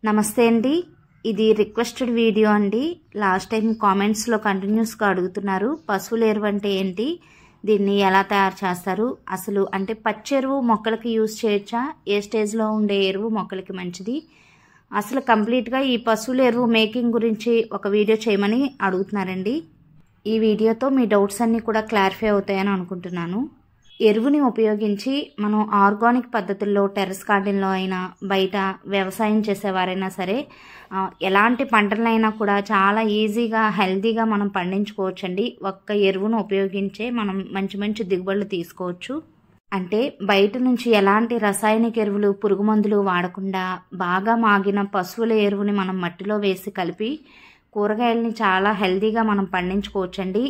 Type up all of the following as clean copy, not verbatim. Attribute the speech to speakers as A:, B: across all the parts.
A: నమస్తే అండి. ఇది రిక్వెస్టెడ్ వీడియో అండి. లాస్ట్ టైం కామెంట్స్లో కంటిన్యూస్గా అడుగుతున్నారు పశువుల ఎరువు అంటే ఏంటి, దీన్ని ఎలా తయారు చేస్తారు, అసలు అంటే పచ్చి ఎరువు మొక్కలకి యూజ్ చేయొచ్చా, ఏ స్టేజ్లో ఉండే ఎరువు మొక్కలకి మంచిది, అసలు కంప్లీట్గా ఈ పశువుల ఎరువు మేకింగ్ గురించి ఒక వీడియో చేయమని అడుగుతున్నారండి. ఈ వీడియోతో మీ డౌట్స్ అన్నీ కూడా క్లారిఫై అవుతాయని అనుకుంటున్నాను. ఎరువుని ఉపయోగించి మనం ఆర్గానిక్ పద్ధతుల్లో టెర్రస్ గార్డెన్లో అయినా బయట వ్యవసాయం చేసేవారైనా సరే ఎలాంటి పంటలైనా కూడా చాలా ఈజీగా హెల్తీగా మనం పండించుకోవచ్చండి. ఒక్క ఎరువును ఉపయోగించే మనం మంచి మంచి దిగుబడులు తీసుకోవచ్చు. అంటే బయట నుంచి ఎలాంటి రసాయనిక ఎరువులు పురుగు మందులు వాడకుండా బాగా మాగిన పశువుల ఎరువుని మనం మట్టిలో వేసి కలిపి కూరగాయలని చాలా హెల్తీగా మనం పండించుకోవచ్చండి.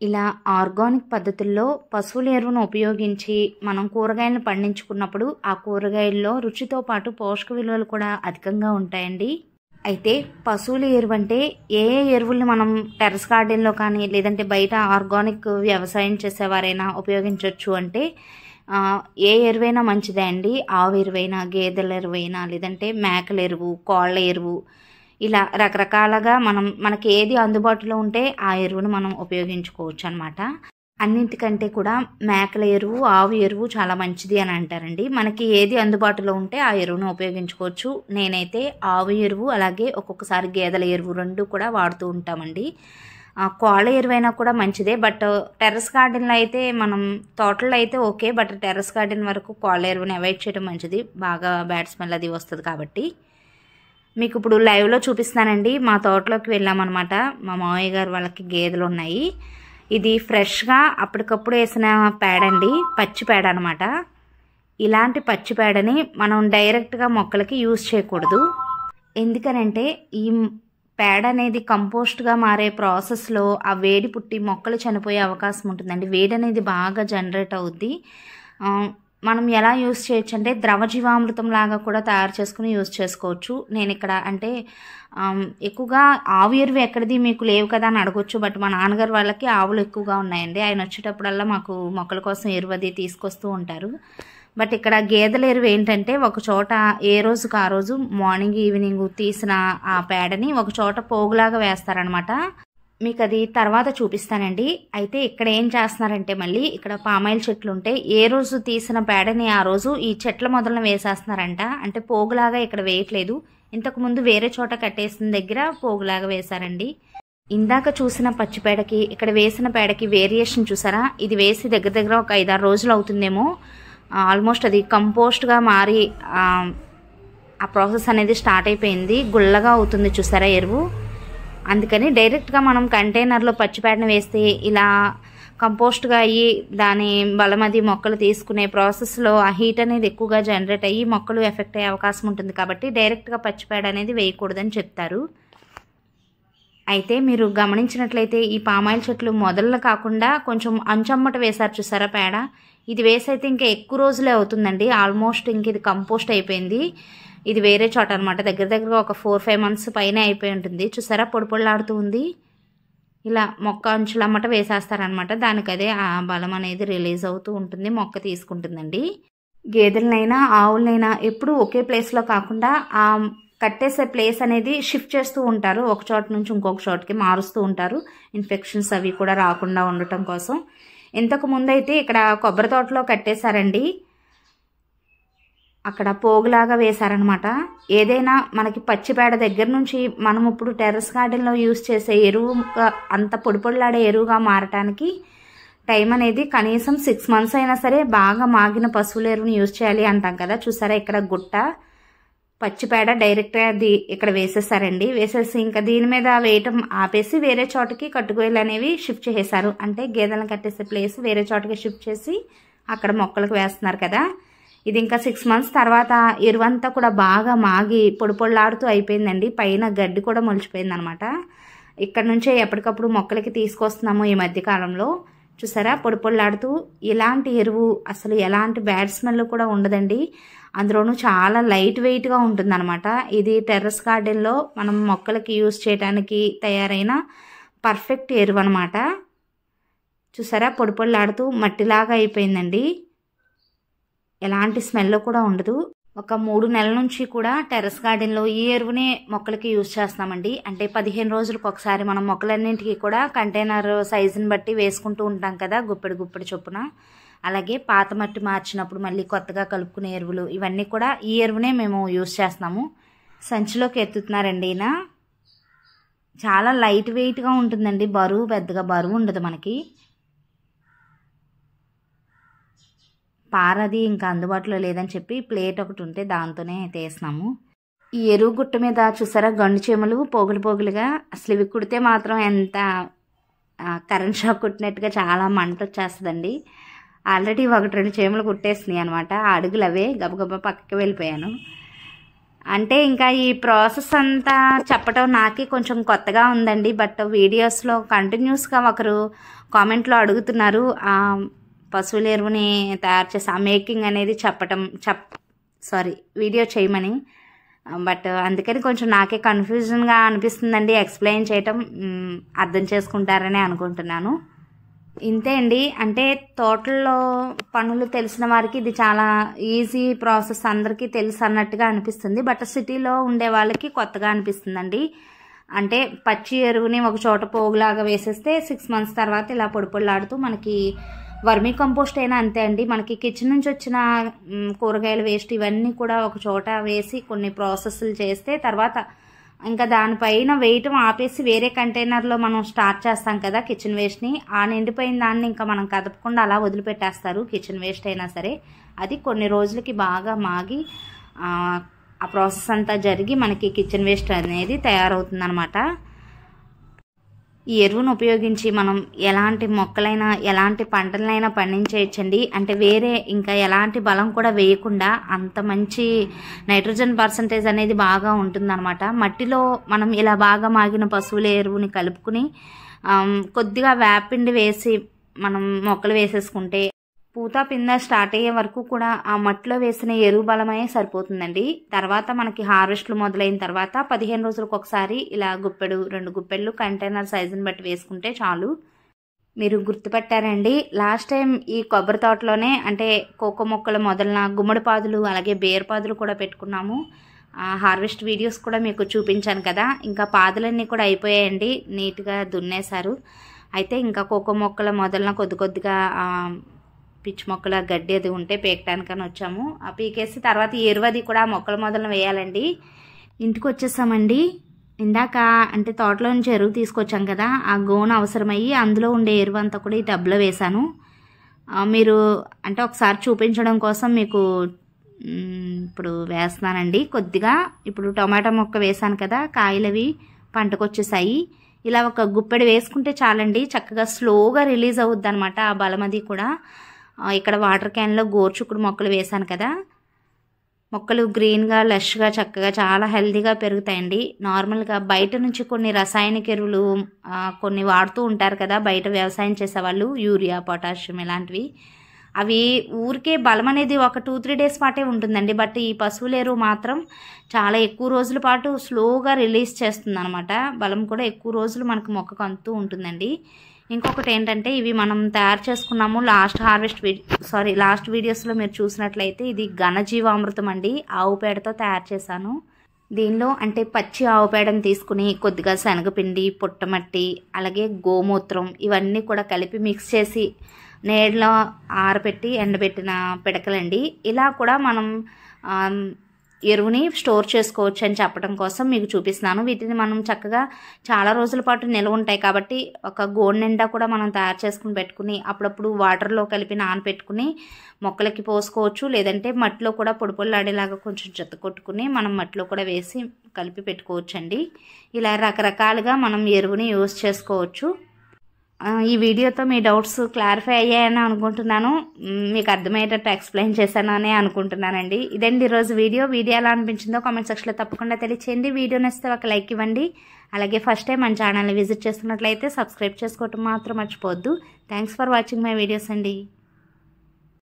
A: ఇలా ఆర్గానిక్ పద్ధతుల్లో పశువుల ఎరువును ఉపయోగించి మనం కూరగాయలను పండించుకున్నప్పుడు ఆ కూరగాయల్లో రుచితో పాటు పోషక విలువలు కూడా అధికంగా ఉంటాయండి. అయితే పశువుల ఎరువు అంటే ఏ ఎరువుల్ని మనం టెర్రస్ గార్డెన్లో కానీ లేదంటే బయట ఆర్గానిక్ వ్యవసాయం చేసేవారైనా ఉపయోగించవచ్చు అంటే ఏ ఎరువైనా మంచిదే అండి. ఆవు ఎరువైనా, గేదెల ఎరువైనా, లేదంటే మేకల ఎరువు, కోళ్ళ ఎరువు, ఇలా రకరకాలుగా మనకి ఏది అందుబాటులో ఉంటే ఆ ఎరువును మనం ఉపయోగించుకోవచ్చు అనమాట. అన్నింటికంటే కూడా మేకల ఎరువు, ఆవు ఎరువు చాలా మంచిది అని అంటారండి. మనకి ఏది అందుబాటులో ఉంటే ఆ ఎరువును ఉపయోగించుకోవచ్చు. నేనైతే ఆవు ఎరువు అలాగే ఒక్కొక్కసారి గేదెల ఎరువు రెండు కూడా వాడుతూ ఉంటామండి. కోళ్ళ ఎరువైనా కూడా మంచిదే, బట్ టెర్రస్ గార్డెన్లో అయితే మనం తోటల్లో అయితే ఓకే, బట్ టెర్రస్ గార్డెన్ వరకు కోళ్ళ ఎరువుని అవాయిడ్ చేయడం మంచిది. బాగా బ్యాడ్ స్మెల్ అది వస్తుంది కాబట్టి. మీకు ఇప్పుడు లైవ్లో చూపిస్తానండి. మా తోటలోకి వెళ్ళామన్నమాట. మా మావయ్య గారు వాళ్ళకి గేదెలు ఉన్నాయి. ఇది ఫ్రెష్గా అప్పటికప్పుడు వేసిన పేడ అండి, పచ్చి పేడ అనమాట. ఇలాంటి పచ్చి పేడని మనం డైరెక్ట్గా మొక్కలకి యూజ్ చేయకూడదు. ఎందుకనంటే ఈ పేడ అనేది కంపోస్ట్గా మారే ప్రాసెస్లో ఆ వేడి పుట్టి మొక్కలు చనిపోయే అవకాశం ఉంటుందండి. వేడి అనేది బాగా జనరేట్ అవుద్ది. మనం ఎలా యూజ్ చేయొచ్చు అంటే ద్రవ జీవామృతం లాగా కూడా తయారు చేసుకుని యూజ్ చేసుకోవచ్చు. నేను ఇక్కడ అంటే ఎక్కువగా ఆవు ఎరువు ఎక్కడిది మీకు లేవు కదా అని అడగొచ్చు, బట్ మా నాన్నగారు వాళ్ళకి ఆవులు ఎక్కువగా ఉన్నాయండి. ఆయన వచ్చేటప్పుడల్లా మాకు మొక్కల కోసం ఎరువు అది తీసుకొస్తూ ఉంటారు. బట్ ఇక్కడ గేదెల ఎరువు ఏంటంటే ఒక చోట ఏ రోజుకి ఆ రోజు మార్నింగ్ ఈవినింగ్ తీసిన ఆ పేడని ఒక చోట పోగులాగా వేస్తారనమాట. మీకు అది తర్వాత చూపిస్తానండి. అయితే ఇక్కడ ఏం చేస్తున్నారంటే మళ్ళీ ఇక్కడ పామాయిల్ చెట్లు ఉంటాయి. ఏ రోజు తీసిన పేడని ఆ రోజు ఈ చెట్ల మొదలను వేసేస్తున్నారంట. అంటే పోగులాగా ఇక్కడ వేయట్లేదు, ఇంతకుముందు వేరే చోట కట్టేసిన దగ్గర పోగులాగా వేశారండి. ఇందాక చూసిన పచ్చి పేడకి ఇక్కడ వేసిన పేడకి వేరియేషన్ చూసారా? ఇది వేసి దగ్గర దగ్గర ఒక 5-6 రోజులు అవుతుందేమో. ఆల్మోస్ట్ అది కంపోస్ట్గా మారి ఆ ప్రాసెస్ అనేది స్టార్ట్ అయిపోయింది. గుల్లగా అవుతుంది చూసారా ఎరువు. అందుకని డైరెక్ట్గా మనం కంటైనర్లో పచ్చిపేడను వేస్తే ఇలా కంపోస్ట్గా అయ్యి దాని బలమది మొక్కలు తీసుకునే ప్రాసెస్లో ఆ హీట్ అనేది ఎక్కువగా జనరేట్ అయ్యి మొక్కలు ఎఫెక్ట్ అయ్యే అవకాశం ఉంటుంది. కాబట్టి డైరెక్ట్గా పచ్చిపేడ అనేది వేయకూడదని చెప్తారు. అయితే మీరు గమనించినట్లయితే ఈ పామాయిల్ చెట్లు మొదల్లో కాకుండా కొంచెం అంచమ్మట వేశారు చూసారా పేడ. ఇది వేసైతే ఇంకా ఎక్కువ రోజులే అవుతుందండి. ఆల్మోస్ట్ ఇంక ఇది కంపోస్ట్ అయిపోయింది. ఇది వేరే చోట అనమాట. దగ్గర దగ్గర ఒక 4-5 months పైన అయిపోయి ఉంటుంది. చూసారా పొడి పొడిలాడుతూ ఉంది. ఇలా మొక్క అంచులమ్మట వేసేస్తారనమాట. దానికి అదే ఆ బలం అనేది రిలీజ్ అవుతూ ఉంటుంది, మొక్క తీసుకుంటుందండి. గేదెలనైనా ఆవులనైనా ఎప్పుడు ఒకే ప్లేస్లో కాకుండా ఆ కట్టేసే ప్లేస్ అనేది షిఫ్ట్ చేస్తూ ఉంటారు. ఒక చోట నుంచి ఇంకొక చోటకి మారుస్తూ ఉంటారు, ఇన్ఫెక్షన్స్ అవి కూడా రాకుండా ఉండటం కోసం. ఇంతకు ముందు అయితే ఇక్కడ కొబ్బరి తోటలో కట్టేశారండి. అక్కడ పోగులాగా వేశారనమాట. ఏదైనా మనకి పచ్చిపేడ దగ్గర నుంచి మనం ఇప్పుడు టెర్రస్ గార్డెన్లో యూజ్ చేసే ఎరువు అంత పొడి పొడిలాడే ఎరువుగా మారటానికి టైం అనేది కనీసం 6 months అయినా సరే బాగా మాగిన పశువుల ఎరువుని యూజ్ చేయాలి అంటాం కదా. చూసారా ఇక్కడ గుట్ట పచ్చిపేడ డైరెక్ట్గా అది ఇక్కడ వేసేసారండి. వేసేసి ఇంకా దీని మీద వేయటం ఆపేసి వేరే చోటకి కట్టుగోయలు అనేవి షిఫ్ట్ చేసేసారు. అంటే గేదెలను కట్టేసే ప్లేస్ వేరే చోటకి షిఫ్ట్ చేసి అక్కడ మొక్కలకు వేస్తున్నారు కదా. ఇది ఇంకా 6 months తర్వాత ఎరువంతా కూడా బాగా మాగి పొడి పొడిలాడుతూ అయిపోయిందండి. పైన గడ్డి కూడా మొలిచిపోయింది అనమాట. ఇక్కడ నుంచే ఎప్పటికప్పుడు మొక్కలకి తీసుకొస్తున్నాము ఈ మధ్య కాలంలో. చూసారా పొడి పొడిలాడుతూ. ఇలాంటి ఎరువు అసలు ఎలాంటి బ్యాడ్ స్మెల్ కూడా ఉండదండి. అందులోనూ చాలా లైట్ వెయిట్గా ఉంటుంది అనమాట. ఇది టెర్రస్ గార్డెన్లో మనం మొక్కలకి యూజ్ చేయడానికి తయారైన పర్ఫెక్ట్ ఎరువు అనమాట. చూసారా పొడి పొడిలాడుతూ మట్టిలాగా అయిపోయిందండి. ఎలాంటి స్మెల్ కూడా ఉండదు. ఒక 3 నెలల నుంచి కూడా టెర్రస్ గార్డెన్లో ఈ ఎరువునే మొక్కలకి యూజ్ చేస్తున్నామండి. అంటే 15 రోజులకు ఒకసారి మనం మొక్కలన్నింటికి కూడా కంటైనర్ సైజుని బట్టి వేసుకుంటూ ఉంటాం కదా, గుప్పెడు చొప్పున. అలాగే పాత మట్టి మార్చినప్పుడు మళ్ళీ కొత్తగా కలుపుకునే ఎరువులు ఇవన్నీ కూడా ఈ ఎరువునే మేము యూజ్ చేస్తున్నాము. సంచిలోకి ఎత్తుతున్నారండి ఈయన. చాలా లైట్ వెయిట్గా ఉంటుందండి, పెద్దగా బరువు ఉండదు మనకి. పారది ఇంకా అందుబాటులో లేదని చెప్పి ప్లేట్ ఒకటి ఉంటే దాంతోనే తీస్తున్నాము. ఈ ఎరువు గుట్ట మీద చూసారా గండు చీమలు పోగులుగా, అసలు ఇవి కుడితే మాత్రం ఎంత కరెంట్ షాక్ కుట్టినట్టుగా చాలా మంట వచ్చేస్తుందండి. ఆల్రెడీ 1-2 చీమలు కుట్టేసినాయి అనమాట. ఆ అడుగులు అవే గబగబా పక్కకి వెళ్ళిపోయాను. అంటే ఇంకా ఈ ప్రాసెస్ అంతా చెప్పడం నాకే కొంచెం కొత్తగా ఉందండి. బట్ వీడియోస్లో కంటిన్యూస్గా ఒకరు కామెంట్లో అడుగుతున్నారు పశువుల ఎరువుని తయారు చేసి ఆ మేకింగ్ అనేది వీడియో చేయమని. బట్ అందుకని కొంచెం నాకే కన్ఫ్యూజన్గా అనిపిస్తుందండి ఎక్స్ప్లెయిన్ చేయటం. అర్థం చేసుకుంటారని అనుకుంటున్నాను. ఇంతే అండి. అంటే తోటల్లో పనులు తెలిసిన వారికి ఇది చాలా ఈజీ ప్రాసెస్, అందరికీ తెలుసు అన్నట్టుగా అనిపిస్తుంది. బట్ సిటీలో ఉండే వాళ్ళకి కొత్తగా అనిపిస్తుందండి. అంటే పచ్చి ఎరువుని ఒక చోట పోగులాగా వేసేస్తే 6 months తర్వాత ఇలా పొడిలాడుతూ మనకి వర్మీ కంపోస్ట్ అయినా అంతే అండి. మనకి కిచెన్ నుంచి వచ్చిన కూరగాయల వేస్ట్ ఇవన్నీ కూడా ఒక చోట వేసి కొన్ని ప్రాసెస్లు చేస్తే తర్వాత ఇంకా దానిపైన వేయటం ఆపేసి వేరే కంటైనర్లో మనం స్టార్ట్ చేస్తాం కదా కిచెన్ వేస్ట్ని. ఆ నిండిపోయిన దాన్ని ఇంకా మనం కదపకుండా అలా వదిలిపెట్టేస్తారు కిచెన్ వేస్ట్ అయినా సరే. అది కొన్ని రోజులకి బాగా మాగి ఆ ప్రాసెస్ అంతా జరిగి మనకి కిచెన్ వేస్ట్ అనేది తయారవుతుంది అనమాట. ఈ ఎరువును ఉపయోగించి మనం ఎలాంటి మొక్కలైనా ఎలాంటి పంటలైనా పండించేయచ్చండి. అంటే వేరే ఇంకా ఎలాంటి బలం కూడా వేయకుండా అంత మంచి నైట్రోజన్ పర్సంటేజ్ అనేది బాగా ఉంటుందన్నమాట. మట్టిలో మనం ఇలా బాగా మాగిన పశువుల ఎరువుని కలుపుకుని కొద్దిగా వేపిండి వేసి మనం మొక్కలు వేసేసుకుంటే పూత పింద స్టార్ట్ అయ్యే వరకు కూడా ఆ మట్టిలో వేసిన ఎరువు బలమే సరిపోతుందండి. తర్వాత మనకి హార్వెస్ట్లు మొదలైన తర్వాత 15 రోజులకు ఒకసారి ఇలా 1-2 గుప్పెళ్ళు కంటైనర్ సైజుని బట్టి వేసుకుంటే చాలు. మీరు గుర్తుపట్టారండి, లాస్ట్ టైం ఈ కొబ్బరి తోటలోనే అంటే కోకో మొక్కలు మొదలైన గుమ్మడి పాదులు అలాగే బేర్ పాదులు కూడా పెట్టుకున్నాము. హార్వెస్ట్ వీడియోస్ కూడా మీకు చూపించాను కదా. ఇంకా పాదులన్నీ కూడా అయిపోయాయండి, నీట్గా దున్నేశారు. అయితే ఇంకా కోకో మొక్కల మొదలైన కొద్దిగా పిచ్చి మొక్కల గడ్డి అది ఉంటే పీకటానికని వచ్చాము. ఆ పీకేసి తర్వాత ఎరువది కూడా మొక్కల మొదలను వేయాలండి. ఇంటికి వచ్చేసామండి. ఇందాక అంటే తోటలో నుంచి ఎరువు తీసుకొచ్చాం కదా, ఆ గోను అవసరమయ్యి అందులో ఉండే ఎరువు అంతా కూడా ఈ టబ్లో వేశాను. మీరు అంటే ఒకసారి చూపించడం కోసం మీకు ఇప్పుడు వేస్తున్నానండి కొద్దిగా. ఇప్పుడు టొమాటో మొక్క వేసాను కదా, కాయలవి పంటకు వచ్చేసాయి. ఇలా ఒక గుప్పెడు వేసుకుంటే చాలండి, చక్కగా స్లోగా రిలీజ్ అవుద్ది అనమాట ఆ బలం అది కూడా. ఇక్కడ వాటర్ క్యాన్లో గోరుచుక్కుడు మొక్కలు వేశాను కదా, మొక్కలు గ్రీన్గా లష్గా చక్కగా చాలా హెల్తీగా పెరుగుతాయండి. నార్మల్గా బయట నుంచి కొన్ని రసాయనిక ఎరువులు కొన్ని వాడుతూ ఉంటారు కదా బయట వ్యవసాయం చేసేవాళ్ళు, యూరియా, పొటాషియం ఇలాంటివి. అవి ఊరికే బలం అనేది ఒక 2-3 days పాటే ఉంటుందండి. బట్ ఈ పశువుల ఎరువు మాత్రం చాలా ఎక్కువ రోజుల పాటు స్లోగా రిలీజ్ చేస్తుంది అనమాట. బలం కూడా ఎక్కువ రోజులు మనకు మొక్కకు అందుతూ ఉంటుందండి. ఇంకొకటి ఏంటంటే ఇవి మనం తయారు చేసుకున్నాము లాస్ట్ వీడియోస్లో మీరు చూసినట్లయితే ఇది ఘనజీవామృతం అండి, ఆవు పేడతో తయారు చేశాను. దీనిలో అంటే పచ్చి ఆవు పేడను తీసుకుని కొద్దిగా శనగపిండి, పుట్టమట్టి అలాగే గోమూత్రం ఇవన్నీ కూడా కలిపి మిక్స్ చేసి నీడలో ఆరబెట్టి ఎండబెట్టిన పిడకలండి. ఇలా కూడా మనం ఎరువుని స్టోర్ చేసుకోవచ్చు అని చెప్పడం కోసం మీకు చూపిస్తున్నాను. వీటిని మనం చక్కగా చాలా రోజుల పాటు నిల్వ ఉంటాయి కాబట్టి ఒక గోనె నిండా కూడా మనం తయారు చేసుకుని పెట్టుకుని అప్పుడప్పుడు వాటర్లో కలిపి నానబెట్టుకుని మొక్కలకి పోసుకోవచ్చు. లేదంటే మట్టిలో కూడా పొడిలాడేలాగా కొంచెం చెత్త కొట్టుకుని మనం మట్టిలో కూడా వేసి కలిపి పెట్టుకోవచ్చు అండి. ఇలా రకరకాలుగా మనం ఎరువుని యూజ్ చేసుకోవచ్చు. ఈ వీడియోతో మీ డౌట్స్ క్లారిఫై అయ్యాయని అనుకుంటున్నాను. మీకు అర్థమయ్యేటట్టు ఎక్స్ప్లెయిన్ చేశానని అనుకుంటున్నానండి. ఇదండి ఈరోజు వీడియో ఎలా అనిపించిందో కామెంట్ సెక్షన్లో తప్పకుండా తెలియచేయండి. వీడియో నచ్చితే ఒక లైక్ ఇవ్వండి. అలాగే ఫస్ట్ టైం మన ఛానల్ని విజిట్ చేస్తున్నట్లయితే సబ్స్క్రైబ్ చేసుకోవటం మాత్రం మర్చిపోవద్దు. Thanks for watching my videos అండి.